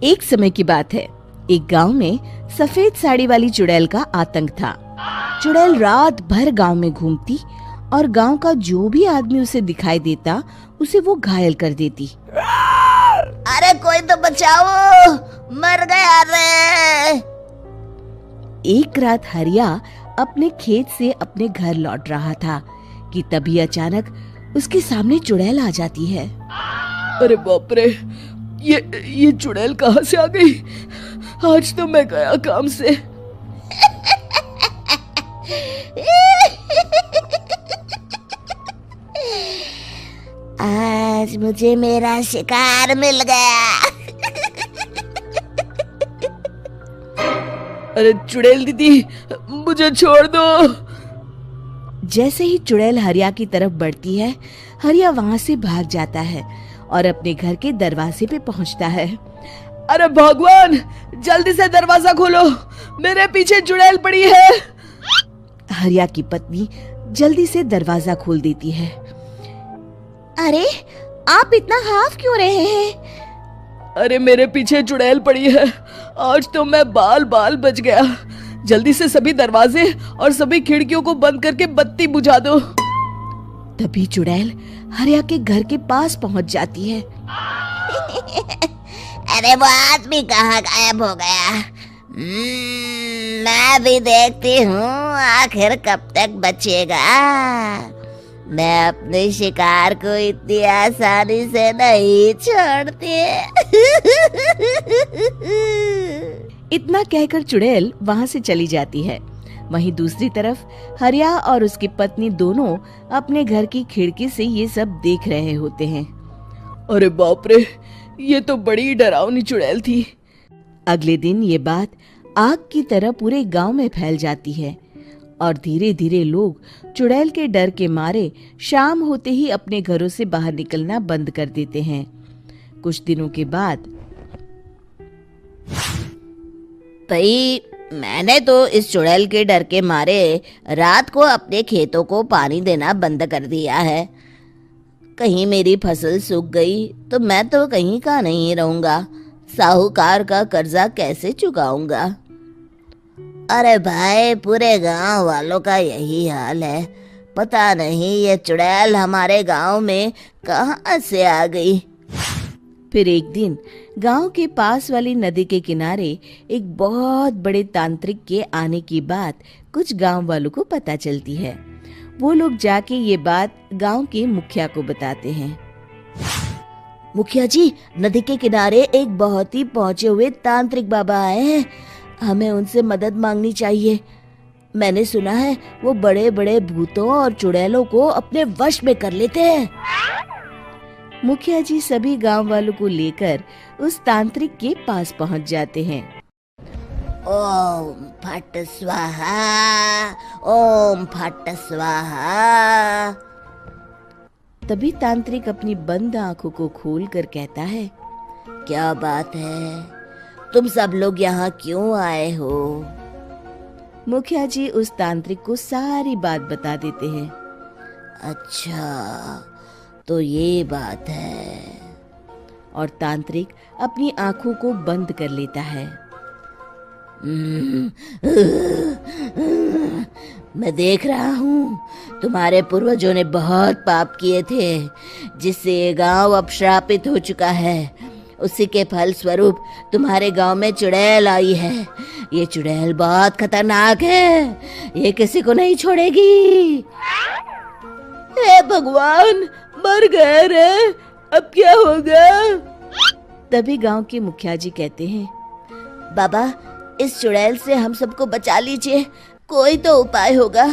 एक समय की बात है। एक गांव में सफेद साड़ी वाली चुड़ैल का आतंक था। चुड़ैल रात भर गांव में घूमती और गांव का जो भी आदमी उसे दिखाई देता उसे वो घायल कर देती। अरे कोई तो बचाओ, मर गया रे। एक रात हरिया अपने खेत से अपने घर लौट रहा था कि तभी अचानक उसके सामने चुड़ैल आ जाती है। अरे बाप रे, ये चुड़ैल कहाँ से आ गई? आज तो मैं गया काम से। आज मुझे मेरा शिकार मिल गया। अरे चुड़ैल दीदी, मुझे छोड़ दो। जैसे ही चुड़ैल हरिया की तरफ बढ़ती है, हरिया वहाँ से भाग जाता है और अपने घर के दरवाजे पे पहुँचता है। अरे भगवान, जल्दी से दरवाजा खोलो, मेरे पीछे चुड़ैल पड़ी है। हरिया की पत्नी जल्दी से दरवाजा खोल देती है। अरे आप इतना हाफ क्यों रहे हैं? अरे मेरे पीछे चुड़ैल पड़ी है, आज तो मैं बाल बाल बच गया। जल्दी से सभी दरवाजे और सभी खिड़कियों को बंद करके बत्ती बुझा दो। तभी चुड़ैल हरिया के घर के पास पहुंच जाती है। अरे वो आदमी कहाँ गायब हो गया? मैं भी देखती हूँ आखिर कब तक बचेगा। मैं अपने शिकार को इतनी आसानी से नहीं छोड़ती। इतना कहकर चुड़ैल वहाँ से चली जाती है। वहीं दूसरी तरफ हरिया और उसकी पत्नी दोनों अपने घर की खिड़की से ये सब देख रहे होते हैं। अरे बाप रे, ये तो बड़ी डरावनी चुड़ैल थी। अगले दिन ये बात आग की तरह पूरे गांव में फैल जाती है और धीरे धीरे लोग चुड़ैल के डर के मारे शाम होते ही अपने घरों से बाहर निकलना बंद कर देते हैं। कुछ दिनों के बाद भाई, मैंने तो इस चुड़ैल के डर के मारे रात को अपने खेतों को पानी देना बंद कर दिया है। कहीं मेरी फसल सूख गई तो मैं तो कहीं का नहीं रहूंगा। साहूकार का कर्जा कैसे चुकाऊंगा? अरे भाई, पूरे गांव वालों का यही हाल है। पता नहीं ये चुड़ैल हमारे गांव में कहां से आ गई। फिर एक दिन गांव के पास वाली नदी के किनारे एक बहुत बड़े तांत्रिक के आने की बात कुछ गांव वालों को पता चलती है। वो लोग जाके ये बात गांव के मुखिया को बताते हैं। मुखिया जी, नदी के किनारे एक बहुत ही पहुंचे हुए तांत्रिक बाबा आए हैं। हमें उनसे मदद मांगनी चाहिए। मैंने सुना है वो बड़े बड़े भूतों और चुड़ैलों को अपने वश में कर लेते हैं। मुखिया जी सभी गांव वालों को लेकर उस तांत्रिक के पास पहुंच जाते हैं। ओम फट स्वाहा, ओम फट स्वाहा। तभी तांत्रिक अपनी बंद आंखों को खोलकर कहता है, क्या बात है? तुम सब लोग यहाँ क्यों आए हो? मुखिया जी उस तांत्रिक को सारी बात बता देते हैं। अच्छा, तो ये बात है। और तांत्रिक अपनी आंखों को बंद कर लेता है। मैं देख रहा हूँ तुम्हारे पूर्वजों ने बहुत पाप किए थे, जिससे ये गांव अब श्रापित हो चुका है। उसी के फल स्वरूप तुम्हारे गांव में चुड़ैल आई है। ये चुड़ैल बहुत खतरनाक है, ये किसी को नहीं छोड़ेगी। हे भगवान, मर गए रे, अब क्या होगा? तभी गांव के मुखिया जी कहते हैं, बाबा, इस चुड़ैल से हम सबको बचा लीजिए, कोई तो उपाय होगा।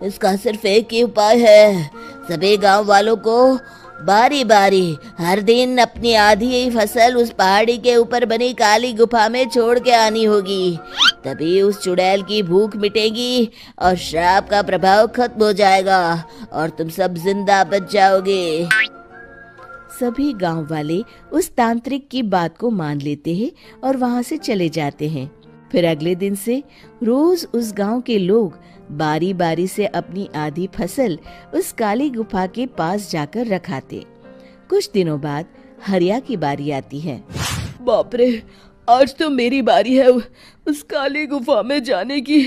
इसका सिर्फ एक ही उपाय है। सभी गांव वालों को बारी बारी हर दिन अपनी आधी फसल उस पहाड़ी के ऊपर बनी काली गुफा में छोड़ के आनी होगी। तभी उस चुड़ैल की भूख मिटेगी और श्राप का प्रभाव खत्म हो जाएगा और तुम सब जिंदा बच जाओगे। सभी गांव वाले उस तांत्रिक की बात को मान लेते हैं और वहां से चले जाते हैं। फिर अगले दिन से रोज उस गांव के लोग बारी बारी से अपनी आधी फसल उस काली गुफा के पास जाकर रखाते। कुछ दिनों बाद हरिया की बारी आती है। बाप रे, आज तो मेरी बारी है उस काली गुफा में जाने की।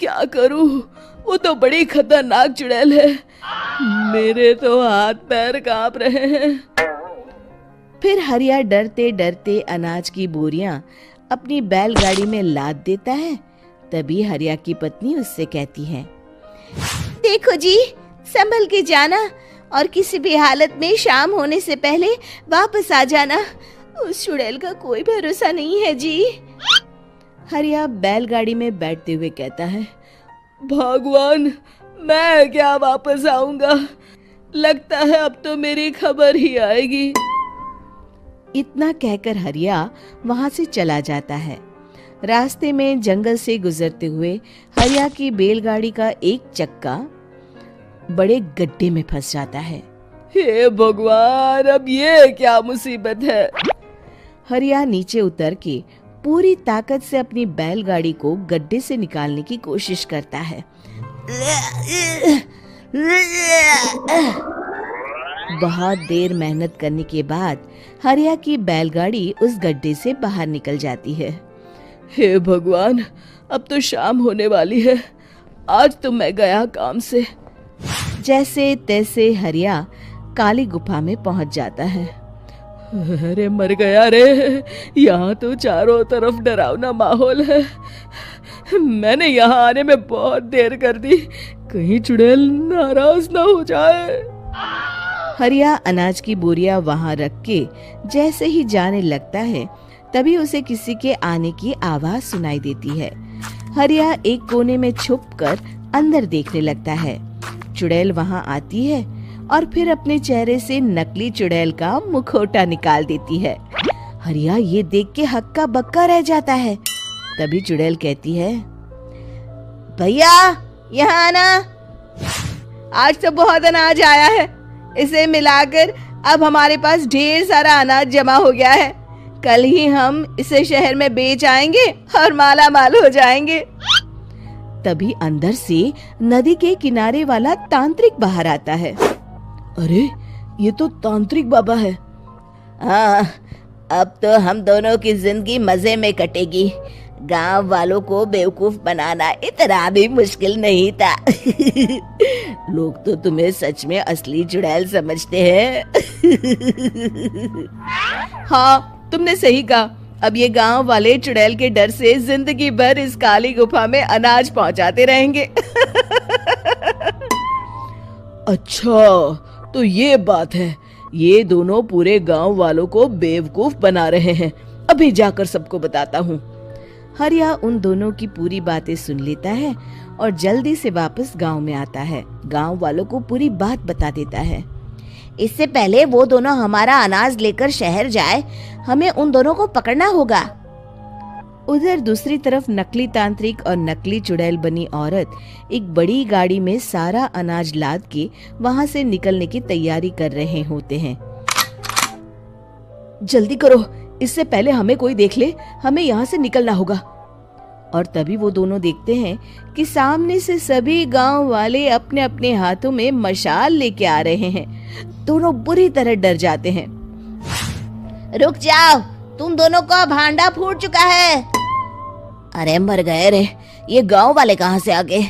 क्या करूं, वो तो बड़ी खतरनाक चुड़ैल है। मेरे तो हाथ पैर कांप रहे हैं। फिर हरिया डरते डरते अनाज की बोरियां अपनी बैलगाड़ी में लाद देता है। तभी हरिया की पत्नी उससे कहती है, देखो जी, संभल के जाना और किसी भी हालत में शाम होने से पहले वापस आ जाना। उस चुड़ैल का कोई भरोसा नहीं है जी। हरिया बैलगाड़ी में बैठते हुए कहता है, भगवान, मैं क्या वापस आऊंगा? लगता है अब तो मेरी खबर ही आएगी। इतना कहकर हरिया वहां से चला जाता है। रास्ते में जंगल से गुजरते हुए हरिया की बैलगाड़ी का एक चक्का बड़े गड्ढे में फंस जाता है। हे भगवान, अब ये क्या मुसीबत है? हरिया नीचे उतर के पूरी ताकत से अपनी बैलगाड़ी को गड्ढे से निकालने की कोशिश करता है। बहुत देर मेहनत करने के बाद हरिया की बैलगाड़ी उस गड्ढे से बाहर निकल जाती है। हे भगवान, अब तो शाम होने वाली है। आज तो मैं गया काम से। जैसे तैसे हरिया काली गुफा में पहुंच जाता है। अरे मर गया रे, यहाँ तो चारों तरफ डरावना माहौल है। मैंने यहाँ आने में बहुत देर कर दी, कहीं चुड़ैल नाराज ना हो जाए। हरिया अनाज की बोरिया वहां रख के जैसे ही जाने लगता है, तभी उसे किसी के आने की आवाज सुनाई देती है। हरिया एक कोने में छुपकर अंदर देखने लगता है। चुड़ैल वहां आती है और फिर अपने चेहरे से नकली चुड़ैल का मुखौटा निकाल देती है। हरिया ये देख के हक्का बक्का रह जाता है। तभी चुड़ैल कहती है, भैया यहाँ आना। आज तो बहुत अनाज आया है, इसे मिलाकर अब हमारे पास ढेर सारा अनाज जमा हो गया है। कल ही हम इसे शहर में बेच आएंगे और माला माल हो जाएंगे। तभी अंदर से नदी के किनारे वाला तांत्रिक बाहर आता है। अरे, ये तो तांत्रिक बाबा है। हाँ, अब तो हम दोनों की जिंदगी मजे में कटेगी। गांव वालों को बेवकूफ बनाना इतना भी मुश्किल नहीं था। लोग तो तुम्हें सच में असली चुड़ैल समझते हैं। हाँ, तुमने सही कहा। अब ये गांव वाले चुड़ैल के डर से जिंदगी भर इस काली गुफा में अनाज पहुंचाते रहेंगे। अच्छा, तो ये बात है। ये दोनों पूरे गांव वालों को बेवकूफ बना रहे हैं। अभी जाकर सबको बताता हूँ। हरिया उन दोनों की पूरी बातें सुन लेता है और जल्दी से वापस गांव में आता है। गांव वालों को पूरी बात बता देता है। इससे पहले वो दोनों हमारा अनाज लेकर शहर जाए, हमें उन दोनों को पकड़ना होगा। उधर दूसरी तरफ नकली तांत्रिक और नकली चुड़ैल बनी औरत एक बड़ी गाड़ी में सारा अनाज लाद के वहां से निकलने की तैयारी कर रहे होते हैं। जल्दी करो, इससे पहले हमें कोई देख ले। हमें यहाँ से निकलना होगा। और तभी वो दोनों देखते हैं कि सामने से सभी गांव वाले अपने अपने हाथों में मशाल लेके आ रहे हैं। दोनों बुरी तरह डर जाते हैं। रुक जाओ, तुम दोनों का भांडा फूट चुका है। अरे मर गए रे, ये गांव वाले कहाँ से आ गए?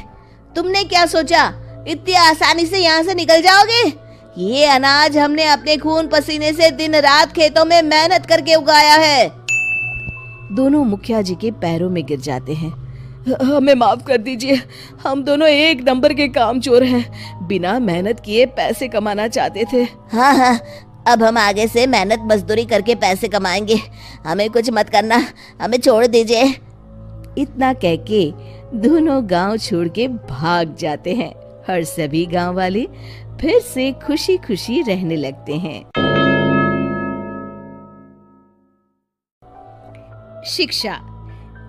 तुमने क्या सोचा इतनी आसानी से यहाँ से निकल जाओगे? ये अनाज हमने अपने खून पसीने से दिन रात खेतों में मेहनत करके उगाया है। दोनों मुखिया जी के पैरों में गिर जाते हैं। हमें माफ कर दीजिए, हम दोनों एक नंबर के कामचोर हैं। बिना मेहनत किए पैसे कमाना चाहते थे। हाँ, अब हम आगे से मेहनत मजदूरी करके पैसे कमाएंगे। हमें कुछ मत करना, हमें छोड़ दीजिए। इतना कह के दोनों गांव छोड़ के भाग जाते हैं और सभी गांव वाले फिर से खुशी खुशी रहने लगते हैं। शिक्षा,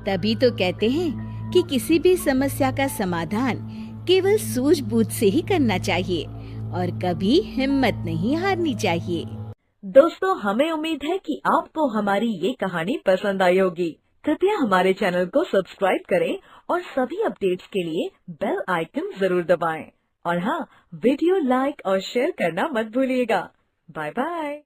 तभी तो कहते हैं कि किसी भी समस्या का समाधान केवल सूझबूझ से ही करना चाहिए और कभी हिम्मत नहीं हारनी चाहिए। दोस्तों, हमें उम्मीद है कि आपको हमारी ये कहानी पसंद आई होगी। कृपया हमारे चैनल को सब्सक्राइब करें और सभी अपडेट्स के लिए बेल आइकन जरूर दबाएं। और हाँ, वीडियो लाइक और शेयर करना मत भूलिएगा। Bye bye.